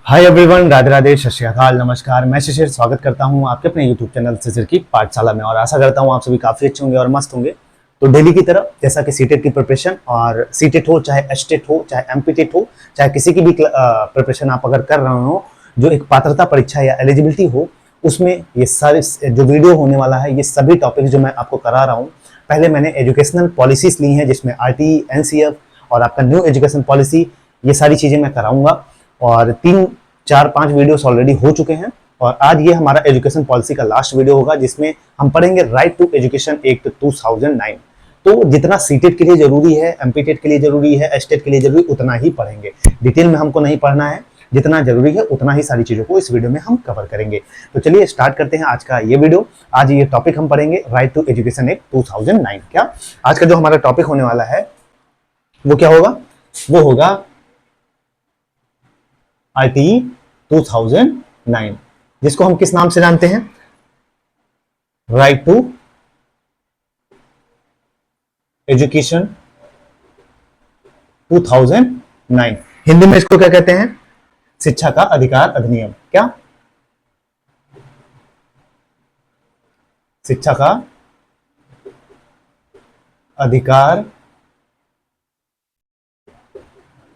Hi everyone, Radhe Radhe, सत श्री अकाल, नमस्कार। मैं शिशिर स्वागत करता हूं आपके अपने यूट्यूब चैनल शिशिर की पाठशाला में और आशा करता हूं आप सभी काफी अच्छे होंगे और मस्त होंगे। तो डेली की तरह जैसा कि सीटेट की प्रिपरेशन और सीटेट हो चाहे एचटेट हो चाहे एमपीटेट हो चाहे किसी की भी प्रिपरेशन आप अगर कर रहे हो जो एक पात्रता परीक्षा या एलिजिबिलिटी हो, उसमें ये सारे जो वीडियो होने वाला है ये सभी टॉपिक जो मैं आपको करा रहा हूँ। पहले मैंने एजुकेशनल पॉलिसीज ली हैं जिसमें आरटीई, एनसीएफ और आपका न्यू एजुकेशन पॉलिसी, ये सारी चीजें मैं कराऊंगा और 3-4-5 वीडियोस ऑलरेडी हो चुके हैं और आज ये हमारा एजुकेशन पॉलिसी का लास्ट वीडियो होगा जिसमें हम पढ़ेंगे राइट टू एजुकेशन एक्ट 2009। तो जितना सीटेट के लिए जरूरी है, एमपीटेट के लिए जरूरी है, एचटेट के लिए जरूरी, उतना ही पढ़ेंगे। डिटेल में हमको नहीं पढ़ना है, जितना जरूरी है उतना ही सारी चीजों को इस वीडियो में हम कवर करेंगे। तो चलिए स्टार्ट करते हैं आज का ये वीडियो। आज ये टॉपिक हम पढ़ेंगे राइट टू एजुकेशन एक्ट 2009। क्या आज का जो हमारा टॉपिक होने वाला है वो क्या होगा? वो होगा आरटीई 2009, जिसको हम किस नाम से जानते हैं? Right to education 2009। हिंदी में इसको क्या कहते हैं? शिक्षा का अधिकार अधिनियम। क्या? शिक्षा का अधिकार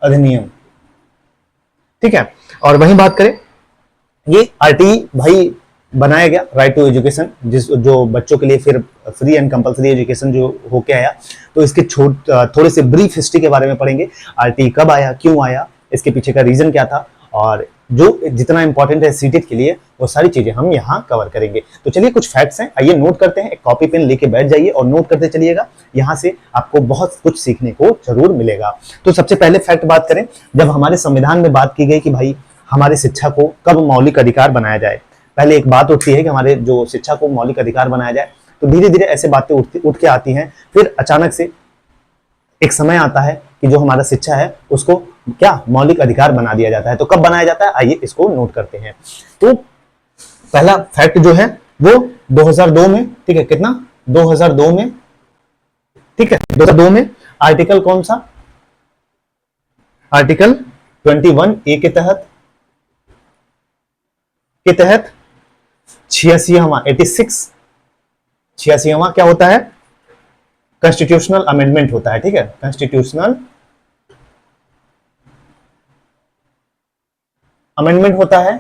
अधिनियम, ठीक है। और वहीं बात करें, ये आरटीई भाई बनाया गया राइट टू एजुकेशन, जो बच्चों के लिए फिर फ्री एंड कंपलसरी एजुकेशन जो होके आया। तो इसके थोड़े से ब्रीफ हिस्ट्री के बारे में पढ़ेंगे। आरटीई कब आया, क्यों आया, इसके पीछे का रीजन क्या था और जो जितना इंपॉर्टेंट है सीटेट के लिए वो सारी चीजें हम यहाँ कवर करेंगे। तो चलिए कुछ फैक्ट्स हैं, आइए नोट करते हैं। एक कॉपी पेन लेके बैठ जाइए और नोट करते चलिएगा, यहाँ से आपको बहुत कुछ सीखने को जरूर मिलेगा। तो सबसे पहले फैक्ट बात करें, जब हमारे संविधान में बात की गई कि भाई हमारे शिक्षा को कब मौलिक अधिकार बनाया जाए, पहले एक बात उठती है कि हमारे जो शिक्षा को मौलिक अधिकार बनाया जाए। तो धीरे धीरे ऐसे बातें उठ के आती हैं, फिर अचानक से एक समय आता है कि जो हमारा शिक्षा है उसको क्या मौलिक अधिकार बना दिया जाता है। तो कब बनाया जाता है, आइए इसको नोट करते हैं। तो पहला फैक्ट जो है वो 2002 में, ठीक है, कितना? 2002 में, ठीक है, 2002 में आर्टिकल कौन सा? आर्टिकल 21A के तहत 86वां क्या होता है? कॉन्स्टिट्यूशनल अमेंडमेंट होता है, ठीक है, कॉन्स्टिट्यूशनल अमेंडमेंट होता है,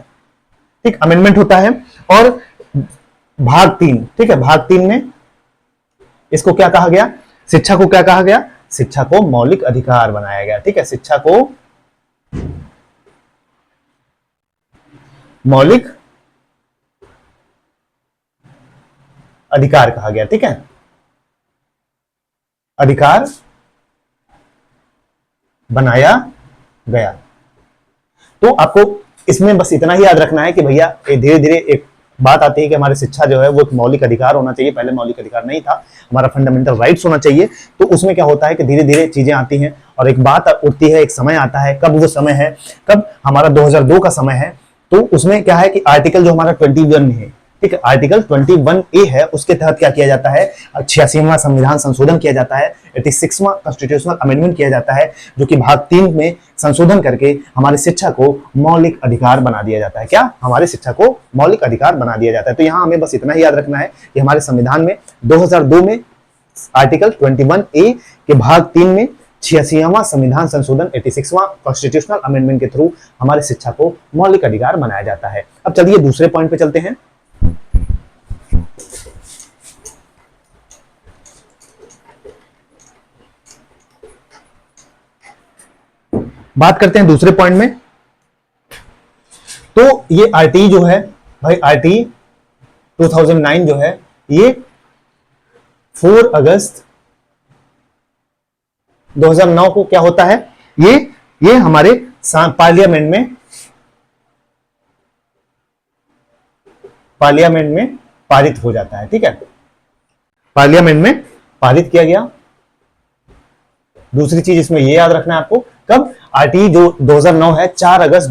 ठीक, अमेंडमेंट होता है। और भाग 3, ठीक है, भाग 3 में इसको क्या कहा गया? शिक्षा को क्या कहा गया? शिक्षा को मौलिक अधिकार बनाया गया, ठीक है, शिक्षा को मौलिक अधिकार कहा गया, ठीक है, अधिकार बनाया गया। तो आपको इसमें बस इतना ही याद रखना है कि भैया धीरे धीरे एक बात आती है कि हमारी शिक्षा जो है वो एक मौलिक अधिकार होना चाहिए। पहले मौलिक अधिकार नहीं था, हमारा फंडामेंटल राइट्स होना चाहिए। तो उसमें क्या होता है कि धीरे धीरे चीजें आती हैं और एक बात उठती है, एक समय आता है। कब वो समय है? कब? हमारा 2002 का समय है। तो उसमें क्या है कि आर्टिकल जो हमारा 21 है, ठीक है, आर्टिकल 21A है, उसके तहत क्या किया जाता है? 86वां संविधान संशोधन किया जाता है, 86वां कॉन्स्टिट्यूशनल अमेंडमेंट किया जाता है, जो कि भाग 3 में संशोधन करके हमारी शिक्षा को मौलिक अधिकार बना दिया जाता है। क्या? हमारी शिक्षा को मौलिक अधिकार बना दिया जाता है। तो यहाँ हमें बस इतना ही याद रखना है कि हमारे संविधान में 2002 में आर्टिकल 21A के भाग 3 में 86वां संविधान संशोधन 86वां कॉन्स्टिट्यूशनल अमेंडमेंट के थ्रू हमारी शिक्षा को मौलिक अधिकार बनाया जाता है। अब चलिए दूसरे पॉइंट पे चलते हैं। बात करते हैं दूसरे पॉइंट में। तो ये आरटीई जो है भाई, आरटीई 2009 जो है ये 4 अगस्त 2009 को क्या होता है? ये हमारे पार्लियामेंट में पारित हो जाता है, ठीक है, पार्लियामेंट में पारित किया गया। दूसरी चीज इसमें ये याद रखना है आपको, कब? आरटीई जो 2009 है, 4 अगस्त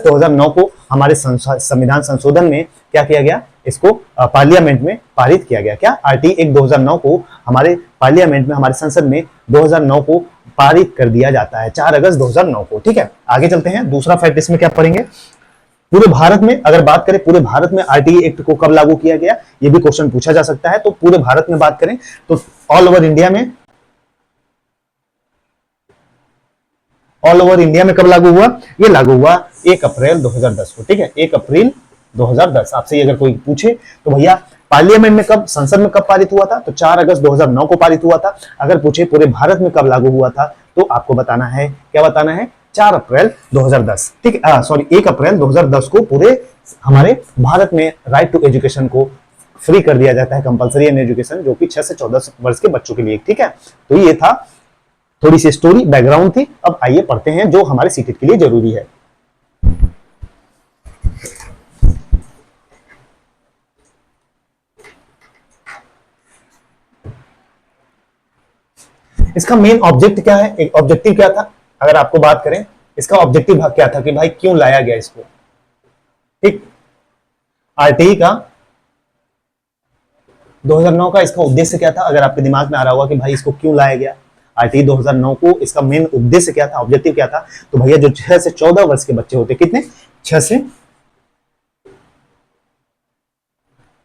2009 को हमारे संविधान संशोधन में क्या किया गया, इसको पार्लियामेंट में पारित किया गया। क्या आरटी एक्ट 2009 को हमारे पार्लियामेंट में, हमारे संसद में 2009 को पारित कर दिया जाता है, 4 अगस्त 2009 को। ठीक है, आगे चलते हैं। दूसरा फैक्ट इसमें क्या पढ़ेंगे, पूरे भारत में अगर बात करें, पूरे भारत में आरटीई एक्ट को कब लागू किया गया, ये भी क्वेश्चन पूछा जा सकता है। तो पूरे भारत में बात करें तो ऑल ओवर इंडिया में कब लागू हुआ, ये लागू हुआ 1 अप्रैल 2010 को। ठीक है, 1 अप्रैल 2010। आपसे ये अगर कोई पूछे तो भैया पार्लियामेंट में कब, संसद में कब पारित हुआ था, तो 4 अगस्त 2009 को पारित हुआ था। अगर पूछे पूरे भारत में कब लागू हुआ था, तो आपको बताना है, क्या बताना है, 4 अप्रैल 2010। ठीक है, सॉरी 1 अप्रैल 2010 को पूरे हमारे भारत में राइट टू एजुकेशन को फ्री कर दिया जाता है, कंपलसरी एन एजुकेशन, जो कि 6 से 14 वर्ष के बच्चों के लिए। ठीक है, तो ये था, थोड़ी सी स्टोरी बैकग्राउंड थी। अब आइए पढ़ते हैं जो हमारे सीटेट के लिए जरूरी है। इसका मेन ऑब्जेक्ट क्या है, एक ऑब्जेक्टिव क्या था, अगर आपको बात करें इसका ऑब्जेक्टिव क्या था कि भाई क्यों लाया गया इसको। ठीक, आरटीई का 2009 का इसका उद्देश्य क्या था, अगर आपके दिमाग में आ रहा होगा कि भाई इसको क्यों लाया गया, आरटीई 2009 को इसका मेन उद्देश्य क्या था, ऑब्जेक्टिव क्या था, तो भैया जो 6 से 14 वर्ष के बच्चे होते, कितने, 6 से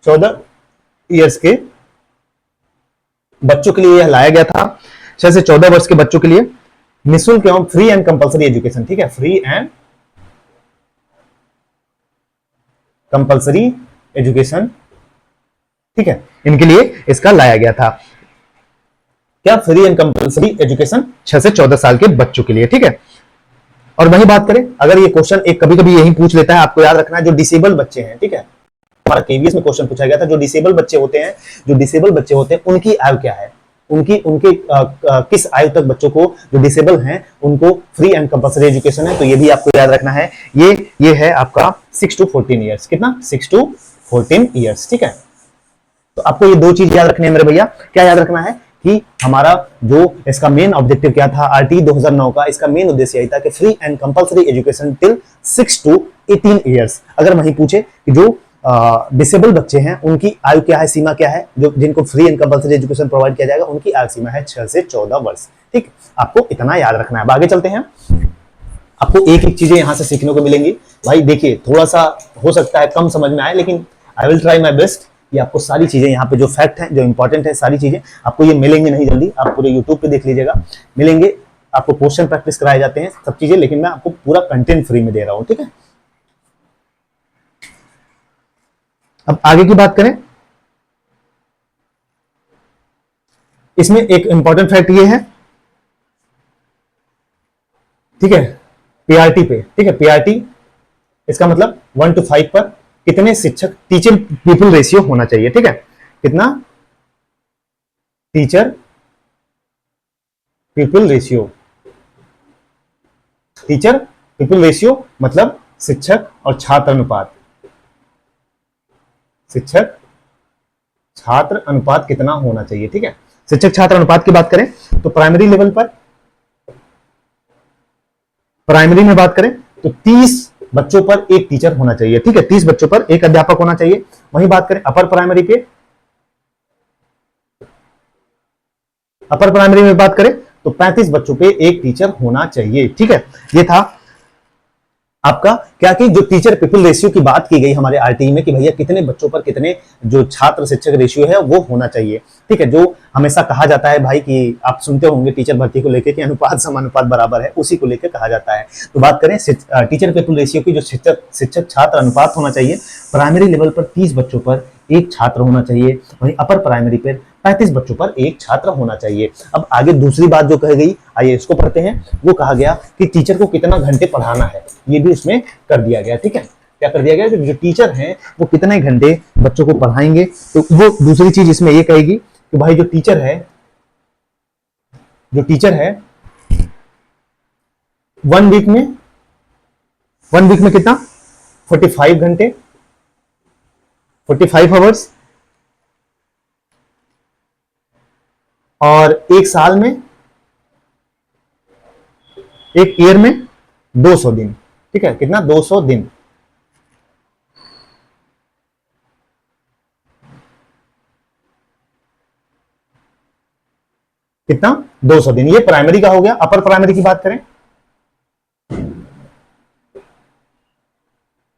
14 ईयर्स के बच्चों के लिए यह लाया गया था। 6 से 14 वर्ष के बच्चों के लिए निःशुल्क एवं फ्री एंड कंपलसरी एजुकेशन। ठीक है, फ्री एंड कंपलसरी एजुकेशन, ठीक है, इनके लिए इसका लाया गया था। क्या, फ्री एंड कंपलसरी एजुकेशन 6 से 14 साल के बच्चों के लिए। ठीक है, और वही बात करें, अगर ये क्वेश्चन एक कभी कभी यही पूछ लेता है, आपको याद रखना है, जो डिसेबल बच्चे हैं, ठीक है, हमारा केवीएस में क्वेश्चन पूछा गया था, जो डिसेबल बच्चे होते हैं, उनकी आयु क्या है, उनके किस आयु तक बच्चों को, जो डिसेबल हैं, उनको फ्री एंड कंपलसरी एजुकेशन है। तो ये भी आपको याद रखना है, ये है आपका 6 to 14 ईयर्स। कितना, 6 to 14 ईयर्स। ठीक है, तो आपको ये 2 चीज याद रखनी है मेरे भैया। क्या याद रखना है कि हमारा जो इसका मेन ऑब्जेक्टिव क्या था, आरटी 2009 का, इसका मेन उद्देश्य यही था कि free and compulsory education till 6 to 18 years. अगर वहीं पूछे कि जो डिसेबल बच्चे हैं उनकी आयु क्या है, सीमा क्या है, जो जिनको free and compulsory education provide किया जाएगा, उनकी आयु सीमा है 6 से 14 वर्ष। ठीक, आपको इतना याद रखना है। अब आगे चलते हैं, आपको एक एक चीजें यहां से सीखने को मिलेंगी। भाई देखिए, थोड़ा सा हो सकता है कम समझ में आए, लेकिन I will try my best. ये आपको सारी चीजें यहाँ पे जो फैक्ट हैं, जो इंपॉर्टेंट है, सारी चीजें आपको ये मिलेंगे नहीं जल्दी, आप पूरे यूट्यूब पे देख लीजिएगा, मिलेंगे आपको। क्वेश्चन प्रैक्टिस कराए जाते हैं, सब चीजें, लेकिन मैं आपको पूरा कंटेंट फ्री में दे रहा हूं। ठीक है, अब आगे की बात करें, इसमें एक इंपॉर्टेंट फैक्ट ये है, ठीक है, पीआरटी पे। ठीक है, पीआरटी इसका मतलब 1 to 5 पर कितने शिक्षक, टीचर पीपल रेशियो होना चाहिए। ठीक है, कितना, teacher people ratio, teacher people ratio मतलब शिक्षक और छात्र अनुपात, शिक्षक छात्र अनुपात कितना होना चाहिए। ठीक है, शिक्षक छात्र अनुपात की बात करें तो प्राइमरी लेवल पर, प्राइमरी में बात करें तो 30 बच्चों पर एक टीचर होना चाहिए। ठीक है, 30 बच्चों पर एक अध्यापक होना चाहिए। वहीं बात करें अपर प्राइमरी पे, अपर प्राइमरी में बात करें तो 35 बच्चों पे एक टीचर होना चाहिए। ठीक है, ये था आपका क्या कि जो टीचर पीपल रेशियो की बात की गई हमारे आरटीई में कि भैया कितने बच्चों पर कितने जो छात्र शिक्षक रेशियो है वो होना चाहिए। ठीक है, जो हमेशा कहा जाता है भाई कि आप सुनते होंगे टीचर भर्ती को लेकर कि अनुपात समानुपात बराबर है, उसी को लेकर कहा जाता है। तो बात करें टीचर पीपल रेशियो की, जो शिक्षक छात्र अनुपात होना चाहिए, प्राइमरी लेवल पर 30 बच्चों पर एक छात्र होना चाहिए, वहीं अपर प्राइमरी पर 35 बच्चों पर एक छात्र होना चाहिए। अब आगे दूसरी बात जो कही गई, आइए इसको पढ़ते हैं। वो कहा गया कि टीचर को कितना घंटे पढ़ाना है, ये भी उसमें कर दिया गया। ठीक है, क्या कर दिया गया, जो टीचर हैं वो कितने घंटे बच्चों को पढ़ाएंगे। तो वो दूसरी चीज इसमें ये कहेगी कि भाई जो टीचर है 1 वीक में कितना, 45 घंटे, 45 आवर्स, और एक साल में, एक ईयर में 200 दिन। ठीक है, कितना, 200 दिन। कितना, 200 दिन। ये प्राइमरी का हो गया। अपर प्राइमरी की बात करें,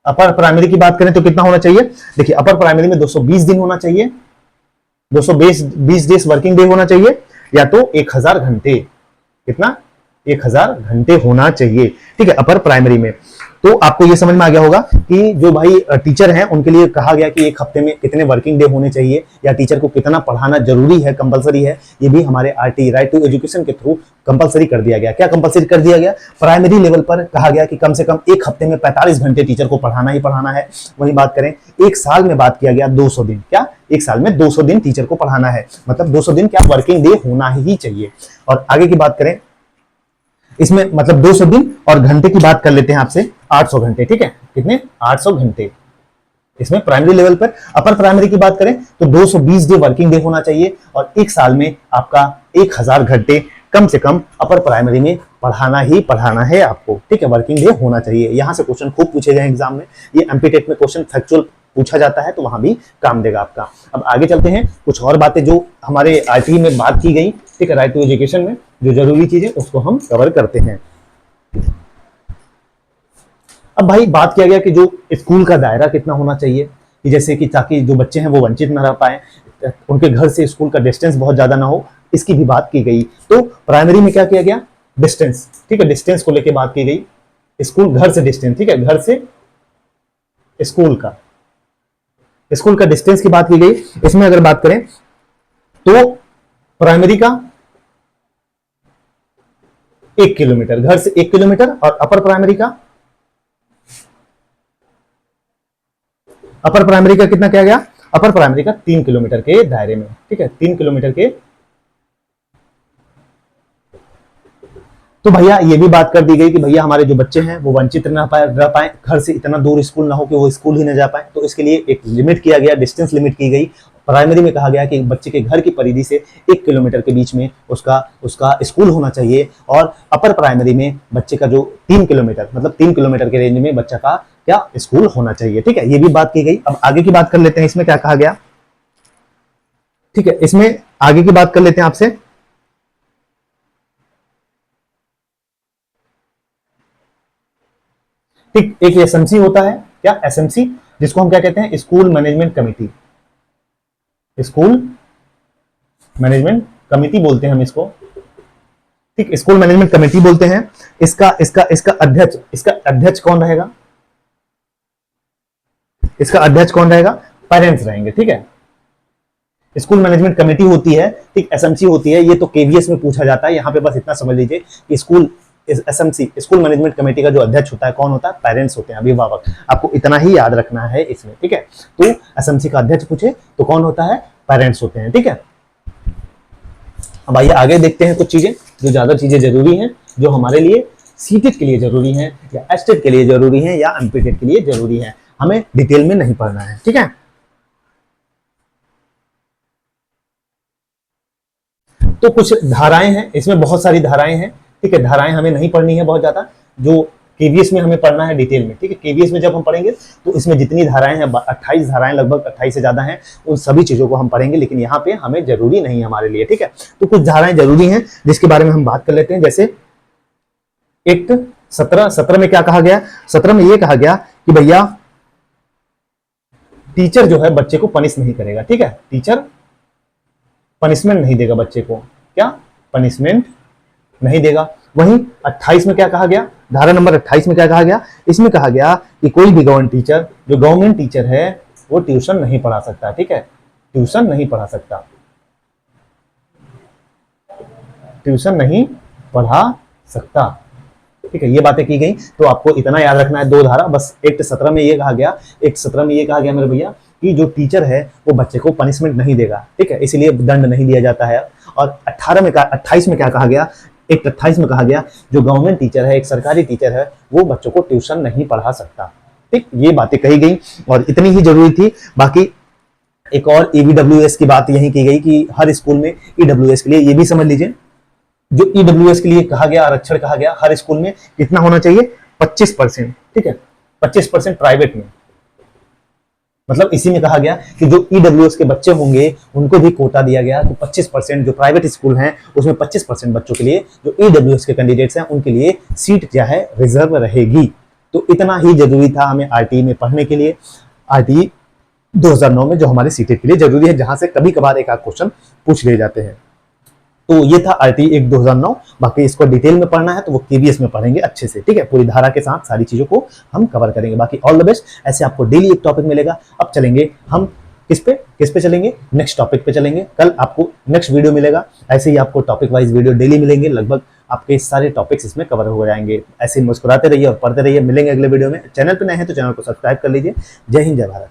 अपर प्राइमरी की बात करें तो कितना होना चाहिए? देखिए अपर प्राइमरी में 220 दिन होना चाहिए, 220 डेज वर्किंग डे होना चाहिए, या तो 1000 घंटे। कितना? 1000 घंटे होना चाहिए, ठीक है, अपर प्राइमरी में। तो आपको ये समझ में आ गया होगा कि जो भाई टीचर हैं उनके लिए कहा गया कि एक हफ्ते में कितने वर्किंग डे होने चाहिए, या टीचर को कितना पढ़ाना जरूरी है, कंपलसरी है। ये भी हमारे आरटी, राइट टू एजुकेशन के थ्रू कंपलसरी कर दिया गया। क्या कंपलसरी कर दिया गया? प्राइमरी लेवल पर कहा गया कि कम से कम एक हफ्ते में 45 घंटे टीचर को पढ़ाना ही पढ़ाना है। वही बात करें, एक साल में बात किया गया 200 दिन। क्या? एक साल में 200 दिन टीचर को पढ़ाना है, मतलब 200 दिन क्या वर्किंग डे होना ही चाहिए। और आगे की बात करें, इसमें मतलब 200 दिन, और घंटे की बात कर लेते हैं आपसे, 800 घंटे, ठीक है। कितने? 800 घंटे इसमें प्राइमरी लेवल पर। अपर प्राइमरी की बात करें तो 220 डे वर्किंग डे होना चाहिए, और एक साल में आपका 1000 घंटे कम से कम अपर प्राइमरी में पढ़ाना ही पढ़ाना है आपको, ठीक है, वर्किंग डे होना चाहिए। यहां से क्वेश्चन खूब पूछे गए एग्जाम में, ये एमपीटेट में क्वेश्चन फैक्चुअल पूछा जाता है, तो वहां भी काम देगा आपका। अब आगे चलते हैं, कुछ और बातें जो हमारे आरटी में बात की गई, ठीक है, राइट टू एजुकेशन में जो जरूरी चीजें उसको हम कवर करते हैं। अब भाई बात किया गया कि जो स्कूल का दायरा कितना होना चाहिए, कि जैसे कि ताकि जो बच्चे हैं वो वंचित न रह पाए, उनके घर से स्कूल का डिस्टेंस बहुत ज्यादा ना हो, इसकी भी बात की गई। तो प्राइमरी में क्या किया गया? डिस्टेंस, ठीक है, डिस्टेंस को लेकर बात की गई। स्कूल घर से डिस्टेंस, ठीक है, घर से स्कूल का डिस्टेंस की बात की गई। इसमें अगर बात करें तो प्राइमरी का 1 किलोमीटर, घर से 1 किलोमीटर, और अपर प्राइमरी का कितना किया गया? अपर प्राइमरी का 3 किलोमीटर के दायरे में, ठीक है, 3 किलोमीटर के। तो भैया ये भी बात कर दी गई कि भैया हमारे जो बच्चे हैं वो वंचित रह पाए, घर से इतना दूर स्कूल ना हो कि वो स्कूल ही ना जा पाए, तो इसके लिए एक लिमिट किया गया, डिस्टेंस लिमिट की गई। प्राइमरी में कहा गया कि बच्चे के घर की परिधि से 1 किलोमीटर के बीच में उसका स्कूल होना चाहिए, और अपर प्राइमरी में बच्चे का जो 3 किलोमीटर, मतलब 3 किलोमीटर के रेंज में बच्चा का क्या स्कूल होना चाहिए, ठीक है, ये भी बात की गई। अब आगे की बात कर लेते हैं, इसमें क्या कहा गया, ठीक है, इसमें आगे की बात कर लेते हैं आपसे। ठीक, एक एसएमसी होता है, क्या? एसएमसी, जिसको हम क्या कहते हैं? School management committee, school management committee बोलते हैं हम इसको, ठीक, स्कूल मैनेजमेंट कमेटी बोलते हैं। इसका अध्यक्ष कौन रहेगा? इसका अध्यक्ष कौन रहेगा? पेरेंट्स रहेंगे, ठीक है। स्कूल मैनेजमेंट कमेटी होती है, ठीक, एसएमसी होती है, ये तो केवीएस में पूछा जाता है। यहां पे बस इतना समझ लीजिए कि एसएमसी, स्कूल मैनेजमेंट कमेटी का जो अध्यक्ष होता है कौन होता है? पेरेंट्स होते हैं, अभिभावक। आपको इतना ही याद रखना है इसमें, ठीक है। तो एसएमसी का अध्यक्ष पूछे तो कौन होता है? पेरेंट्स होते हैं, ठीक है। अब आइए आगे देखते हैं कुछ चीजें, जो ज्यादा चीजें जरूरी हैं, जो हमारे लिए सीटेट के लिए जरूरी है, या एस्टेट के लिए जरूरी है, या एमपीटेट के लिए जरूरी है। हमें डिटेल में नहीं पढ़ना है, ठीक है। तो कुछ धाराएं हैं, इसमें बहुत सारी धाराएं हैं, ठीक है। धाराएं हमें नहीं पढ़नी है बहुत ज्यादा, जो केवीएस में हमें पढ़ना है डिटेल में, ठीक है। केवीएस में जब हम पढ़ेंगे तो इसमें जितनी धाराएं हैं, 28 धाराएं, लगभग 28 से ज्यादा हैं, उन सभी चीजों को हम पढ़ेंगे, लेकिन यहाँ पे हमें जरूरी नहीं है हमारे लिए, ठीक है। तो कुछ धाराएं जरूरी हैं जिसके बारे में हम बात कर लेते हैं। जैसे एक्ट 17 में क्या कहा गया? 17 में यह कहा गया कि भैया टीचर जो है बच्चे को पनिश नहीं करेगा, ठीक है। टीचर पनिशमेंट नहीं देगा बच्चे को, क्या? पनिशमेंट नहीं देगा। वहीं 28 में क्या कहा गया? धारा नंबर 28 में क्या कहा गया? इसमें कहा गया कि कोई भी गवर्नमेंट टीचर है वो ट्यूशन नहीं पढ़ा सकता, ठीक है, ट्यूशन नहीं पढ़ा सकता, ट्यूशन नहीं पढ़ा सकता, ठीक है। ये बातें की गई, तो आपको इतना याद रखना है, 2 धारा बस। एक्ट 17 में ये कहा गया, एक्ट 17 में ये कहा गया मेरे भैया कि जो टीचर है वो बच्चे को पनिशमेंट नहीं देगा, ठीक है, इसलिए दंड नहीं दिया जाता है। और 28 में क्या कहा गया? एक्ट 28 में कहा गया जो गवर्नमेंट टीचर है, एक सरकारी टीचर है, वो बच्चों को ट्यूशन नहीं पढ़ा सकता, ठीक। ये बातें कही गई और इतनी ही जरूरी थी। बाकी एक और ईडब्ल्यूएस की बात यही की गई कि हर स्कूल में ईडब्ल्यूएस के लिए, ये भी समझ लीजिए, जो ईडब्ल्यूएस के लिए कहा गया, आरक्षण कहा गया, हर स्कूल में कितना होना चाहिए? 25%, ठीक है, 25% प्राइवेट में, मतलब इसी में कहा गया कि जो ईडब्ल्यूएस के बच्चे होंगे उनको भी कोटा दिया गया, तो 25% जो प्राइवेट स्कूल हैं उसमें 25% बच्चों के लिए जो ईडब्ल्यूएस के कैंडिडेट्स हैं उनके लिए सीट क्या है रिजर्व रहेगी। तो इतना ही जरूरी था हमें आरटीई में पढ़ने के लिए, आरटीई 2009 में जो हमारे सीटेट के लिए जरूरी है, जहां से कभी कभार एक आध क्वेश्चन पूछ लिए जाते हैं। तो ये था आरटीई 1 2009। बाकी इसको डिटेल में पढ़ना है तो वो केवीएस में पढ़ेंगे अच्छे से, ठीक है, पूरी धारा के साथ सारी चीजों को हम कवर करेंगे। बाकी ऑल द बेस्ट, ऐसे आपको डेली एक टॉपिक मिलेगा। अब चलेंगे हम किस पे चलेंगे, नेक्स्ट टॉपिक पे चलेंगे। कल आपको नेक्स्ट वीडियो मिलेगा, ऐसे ही आपको टॉपिक वाइज वीडियो डेली मिलेंगे, लगभग आपके सारे टॉपिक्स इसमें कवर हो जाएंगे। ऐसे ही मुस्कुराते रहिए और पढ़ते रहिए। मिलेंगे अगले वीडियो में। चैनल पे नए हैं तो चैनल को सब्सक्राइब कर लीजिए। जय हिंद, जय भारत।